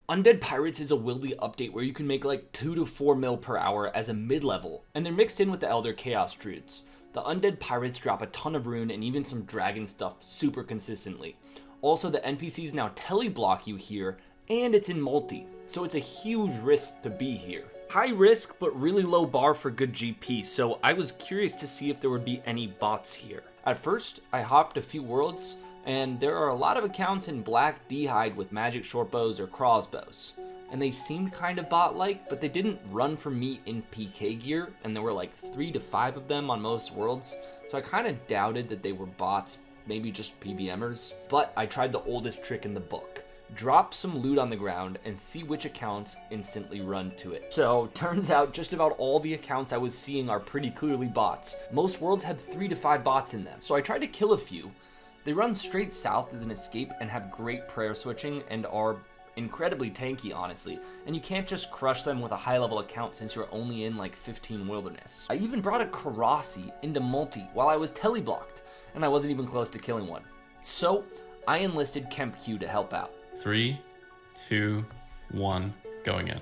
Undead Pirates is a Wildy update where you can make like 2 to 4 mil per hour as a mid-level, and they're mixed in with the Elder Chaos Druids. The Undead Pirates drop a ton of rune and even some dragon stuff super consistently. Also, the NPCs now teleblock you here, and it's in multi, so it's a huge risk to be here. High risk, but really low bar for good GP, so I was curious to see if there would be any bots here. At first, I hopped a few worlds, and there are a lot of accounts in Black D'hide with magic shortbows or crossbows. And they seemed kind of bot-like, but they didn't run from me in PK gear, and there were like 3 to 5 of them on most worlds, so I kind of doubted that they were bots, maybe just PVMers. But I tried the oldest trick in the book. Drop some loot on the ground and see which accounts instantly run to it. So turns out just about all the accounts I was seeing are pretty clearly bots. Most worlds had 3 to 5 bots in them, so I tried to kill a few. They run straight south as an escape and have great prayer switching and are incredibly tanky, honestly, and you can't just crush them with a high level account since you're only in like 15 wilderness. I even brought a Karasi into multi while I was teleblocked, and I wasn't even close to killing one. So I enlisted KempQ to help out. 3, 2, 1, going in.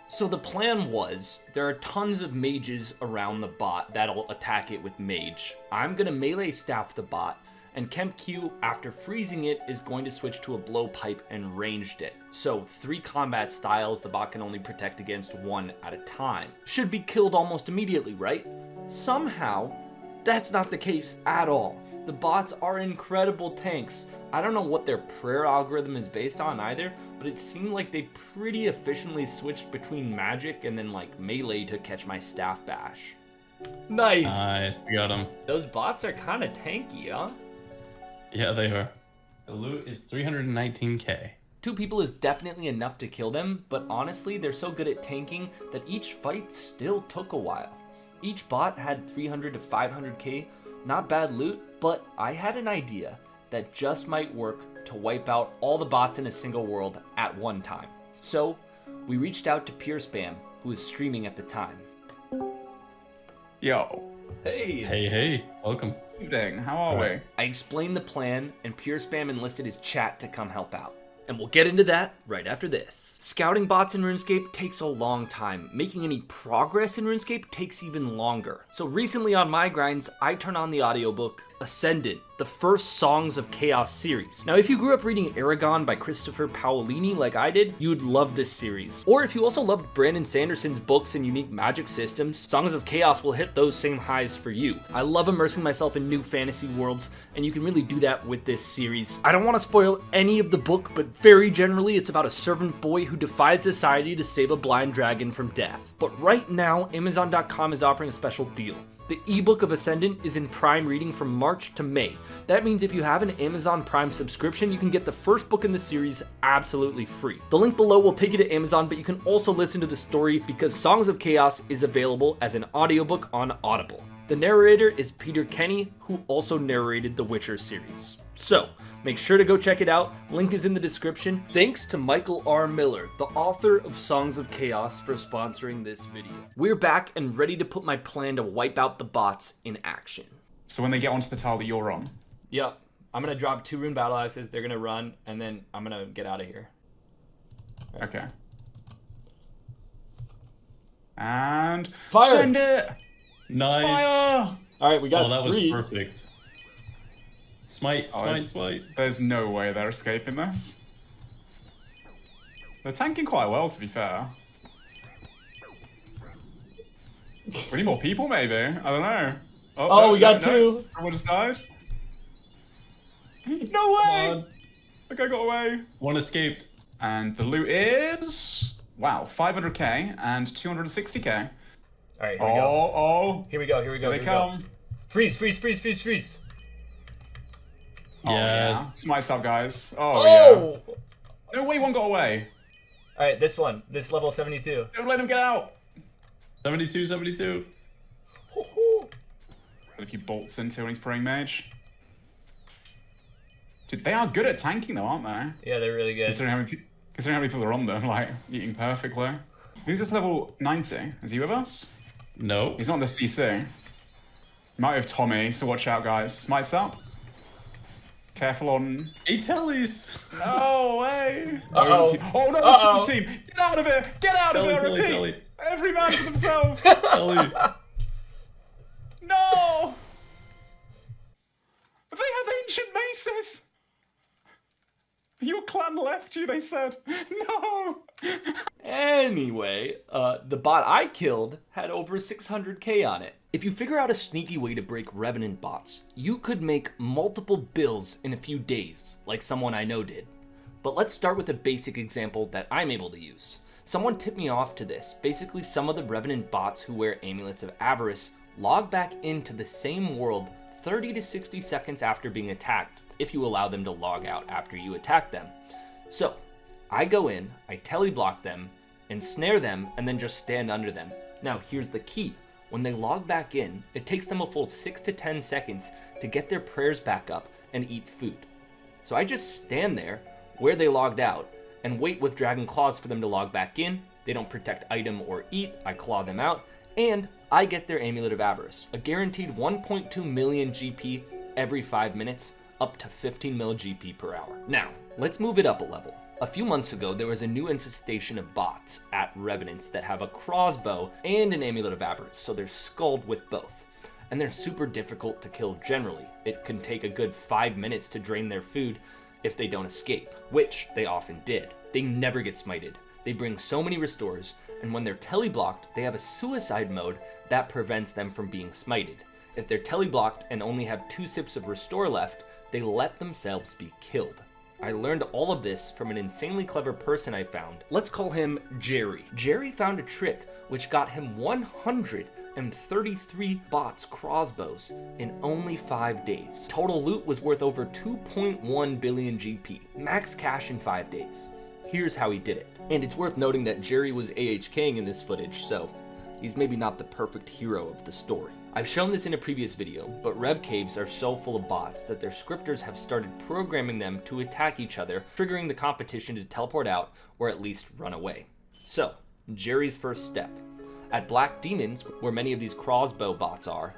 So the plan was, there are tons of mages around the bot that'll attack it with mage. I'm gonna melee staff the bot, and KempQ, after freezing it, is going to switch to a blowpipe and ranged it. So 3 combat styles the bot can only protect against 1 at a time. Should be killed almost immediately, right? Somehow, that's not the case at all. The bots are incredible tanks. I don't know what their prayer algorithm is based on either, but it seemed like they pretty efficiently switched between magic and then like melee to catch my staff bash. Nice! Nice, we got him. Those bots are kind of tanky, huh? Yeah, they are. The loot is 319k. 2 people is definitely enough to kill them, but honestly, they're so good at tanking that each fight still took a while. Each bot had 300 to 500k, not bad loot, but I had an idea that just might work to wipe out all the bots in a single world at one time. So we reached out to Pure Spam, who was streaming at the time. Yo. Hey! Hey, welcome. Evening, how are we? I explained the plan, and Pure Spam enlisted his chat to come help out. And we'll get into that right after this. Scouting bots in RuneScape takes a long time. Making any progress in RuneScape takes even longer. So recently on my grinds, I turn on the audiobook Ascendant, the first Songs of Chaos series. Now, if you grew up reading Aragon by Christopher Paolini like I did, you'd love this series. Or if you also loved Brandon Sanderson's books and unique magic systems, Songs of Chaos will hit those same highs for you. I love immersing myself in new fantasy worlds, and you can really do that with this series. I don't want to spoil any of the book, but very generally, it's about a servant boy who defies society to save a blind dragon from death. But right now, Amazon.com is offering a special deal. The ebook of Ascendant is in Prime reading from March to May. That means if you have an Amazon Prime subscription, you can get the first book in the series absolutely free. The link below will take you to Amazon, but you can also listen to the story because Songs of Chaos is available as an audiobook on Audible. The narrator is Peter Kenny, who also narrated the Witcher series. So, make sure to go check it out. Link is in the description. Thanks to Michael R. Miller, the author of Songs of Chaos, for sponsoring this video. We're back and ready to put my plan to wipe out the bots in action. So when they get onto the tile that you're on, Yep. I'm going to drop 2 rune battle axes. They're going to run, and then I'm going to get out of here. okay. And Fire! send it! Nice. Fire! All right, we got Oh, that 3. was perfect. Smite, Oh, smite, it's- smite. There's no way they're escaping this. They're tanking quite well, to be fair. We need more people, maybe. I don't know. Oh, no, we got 2. Someone just died. No Come way! on. The guy got away. One escaped. And the loot is... Wow, 500k and 260k. All right, Oh, Here we go, here we go. here they come. Freeze, freeze, freeze, freeze, freeze. Oh, Yes. yeah. Smites up, guys. Oh, yeah. Oh! No way, one got away. All right, this one. This level 72. Don't let him get out. 72, 72. Hoo-hoo. So if he bolts into when he's praying mage. Dude, they are good at tanking though, aren't they? Yeah, they're really good. Considering how many people are on them, like, eating perfectly. Who's this level 90? Is he with us? No. He's not on the CC. Might have Tommy, so watch out, guys. Smites up. Careful on. Hey, Tellies! No way! Uh-oh. Oh no, Uh-oh. this team! Get out of here! Get out of Telly, here! Telly, Repeat! Telly. Every man for themselves! Telly! No! They have ancient maces! Your clan left you, they said. No! Anyway, the bot I killed had over 600k on it. If you figure out a sneaky way to break Revenant bots, you could make multiple bills in a few days, like someone I know did. But let's start with a basic example that I'm able to use. Someone tipped me off to this. Basically, some of the Revenant bots who wear Amulets of Avarice log back into the same world 30 to 60 seconds after being attacked, if you allow them to log out after you attack them. So, I go in, I teleblock them, ensnare them, and then just stand under them. Now, here's the key. When they log back in, it takes them a full 6 to 10 seconds to get their prayers back up and eat food. So I just stand there, where they logged out, and wait with Dragon Claws for them to log back in. They don't protect item or eat, I claw them out, and I get their Amulet of Avarice, a guaranteed 1.2 million GP every 5 minutes, up to 15 mil GP per hour. Now, let's move it up a level. A few months ago, there was a new infestation of bots at Revenants that have a crossbow and an Amulet of Avarice, so they're skulled with both. And they're super difficult to kill generally. It can take a good 5 minutes to drain their food if they don't escape, which they often did. They never get smited. They bring so many restores, and when they're teleblocked, they have a suicide mode that prevents them from being smited. If they're teleblocked and only have 2 sips of restore left, they let themselves be killed. I learned all of this from an insanely clever person I found. Let's call him Jerry. Jerry found a trick which got him 133 bots crossbows in only 5 days. Total loot was worth over 2.1 billion GP, max cash in 5 days. Here's how he did it. And it's worth noting that Jerry was AHKing in this footage, so he's maybe not the perfect hero of the story. I've shown this in a previous video, but Rev Caves are so full of bots that their scripters have started programming them to attack each other, triggering the competition to teleport out or at least run away. So, Jerry's first step. At Black Demons, where many of these crossbow bots are,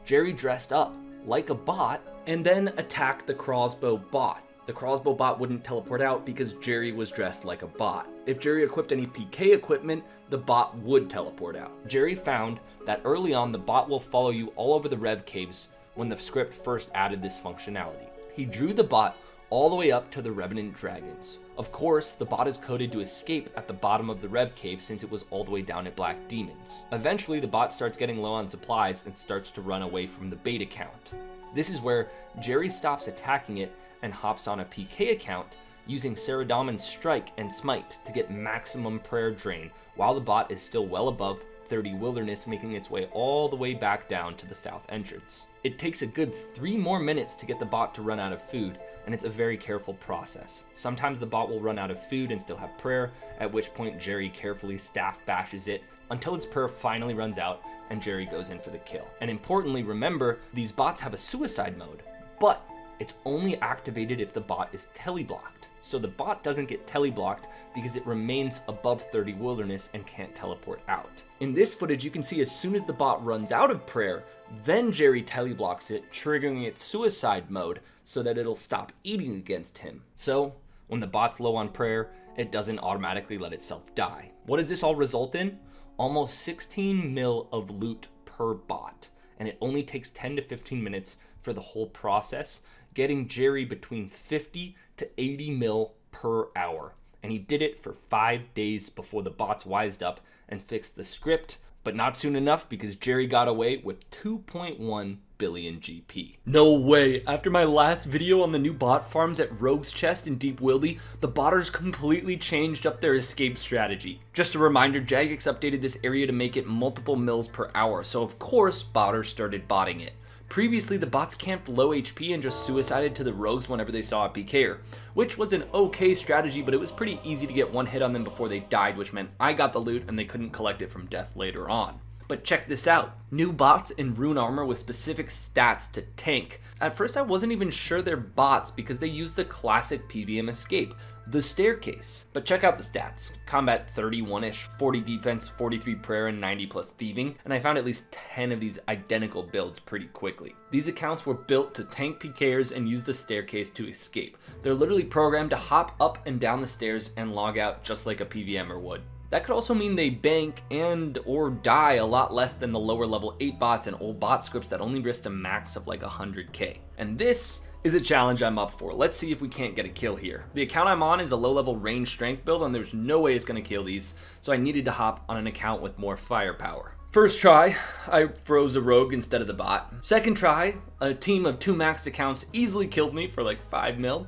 Jerry dressed up like a bot and then attacked the crossbow bot. The crossbow bot wouldn't teleport out because Jerry was dressed like a bot. If Jerry equipped any PK equipment, the bot would teleport out. Jerry found that early on the bot will follow you all over the Rev Caves when the script first added this functionality. He drew the bot all the way up to the Revenant Dragons. Of course, the bot is coded to escape at the bottom of the Rev Cave since it was all the way down at Black Demons. Eventually, the bot starts getting low on supplies and starts to run away from the bait account. This is where Jerry stops attacking it and hops on a PK account using Saradomin's Strike and Smite to get maximum prayer drain while the bot is still well above 30 wilderness, making its way all the way back down to the south entrance. It takes a good 3 more minutes to get the bot to run out of food, and it's a very careful process. Sometimes the bot will run out of food and still have prayer, at which point Jerry carefully staff bashes it until its prayer finally runs out and Jerry goes in for the kill. And importantly, remember, these bots have a suicide mode, but it's only activated if the bot is teleblocked. So the bot doesn't get teleblocked because it remains above 30 wilderness and can't teleport out. In this footage, you can see as soon as the bot runs out of prayer, then Jerry teleblocks it, triggering its suicide mode so that it'll stop eating against him. So when the bot's low on prayer, it doesn't automatically let itself die. What does this all result in? Almost 16 mil of loot per bot, and it only takes 10 to 15 minutes for the whole process, getting Jerry between 50 to 80 mil per hour. And he did it for 5 days before the bots wised up and fixed the script, but not soon enough because Jerry got away with 2.1 billion GP. No way! After my last video on the new bot farms at Rogue's Chest in Deep Wildy, the botters completely changed up their escape strategy. Just a reminder, Jagex updated this area to make it multiple mils per hour, so of course botters started botting it. Previously, the bots camped low HP and just suicided to the rogues whenever they saw a PKer, which was an okay strategy, but it was pretty easy to get one hit on them before they died, which meant I got the loot and they couldn't collect it from death later on. But check this out, new bots in rune armor with specific stats to tank. At first I wasn't even sure they're bots because they use the classic PVM escape, the staircase. But check out the stats. Combat 31-ish, 40 defense, 43 prayer, and 90 plus thieving, and I found at least 10 of these identical builds pretty quickly. These accounts were built to tank PKers and use the staircase to escape. They're literally programmed to hop up and down the stairs and log out just like a PVMer would. That could also mean they bank and or die a lot less than the lower level 8 bots and old bot scripts that only risked a max of like 100k. And this is a challenge I'm up for. Let's see if we can't get a kill here. The account I'm on is a low level range strength build and there's no way it's gonna kill these, so I needed to hop on an account with more firepower. First try, I froze a rogue instead of the bot. Second try, a team of 2 maxed accounts easily killed me for like 5 mil.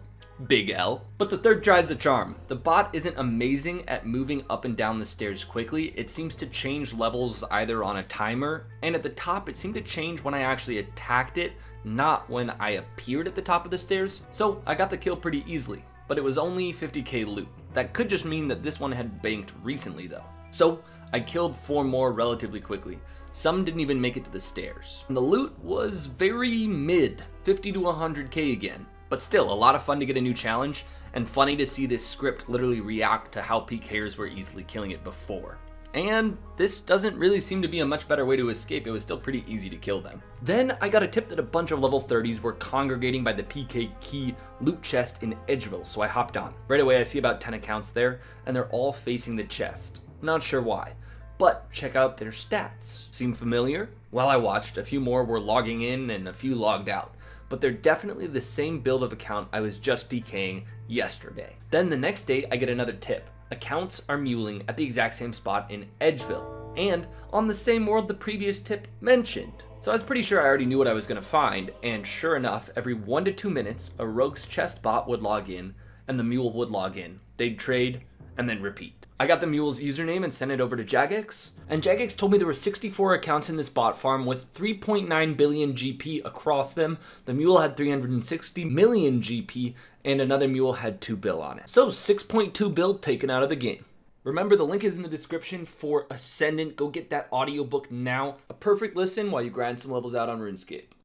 Big L. But the third try is the charm. The bot isn't amazing at moving up and down the stairs quickly. It seems to change levels either on a timer, and at the top it seemed to change when I actually attacked it, not when I appeared at the top of the stairs. So I got the kill pretty easily, but it was only 50k loot. That could just mean that this one had banked recently though. So I killed 4 more relatively quickly. Some didn't even make it to the stairs. And the loot was very mid, 50 to 100k again. But still, a lot of fun to get a new challenge, and funny to see this script literally react to how PKers were easily killing it before. And this doesn't really seem to be a much better way to escape. It was still pretty easy to kill them. Then I got a tip that a bunch of level 30s were congregating by the PK key loot chest in Edgeville, so I hopped on. Right away I see about 10 accounts there, and they're all facing the chest. Not sure why, but check out their stats. Seem familiar? While I watched, a few more were logging in and a few logged out. But they're definitely the same build of account I was just PKing yesterday. Then the next day I get another tip. Accounts are muling at the exact same spot in Edgeville, and on the same world the previous tip mentioned. So I was pretty sure I already knew what I was going to find, and sure enough, every 1 to 2 minutes a rogue's chest bot would log in and the mule would log in. They'd trade and then repeat. I got the mule's username and sent it over to Jagex, and Jagex told me there were 64 accounts in this bot farm with 3.9 billion GP across them. The mule had 360 million GP, and another mule had 2 bill on it. So 6.2 bill taken out of the game. Remember, the link is in the description for Ascendant. Go get that audiobook now. A perfect listen while you grind some levels out on RuneScape.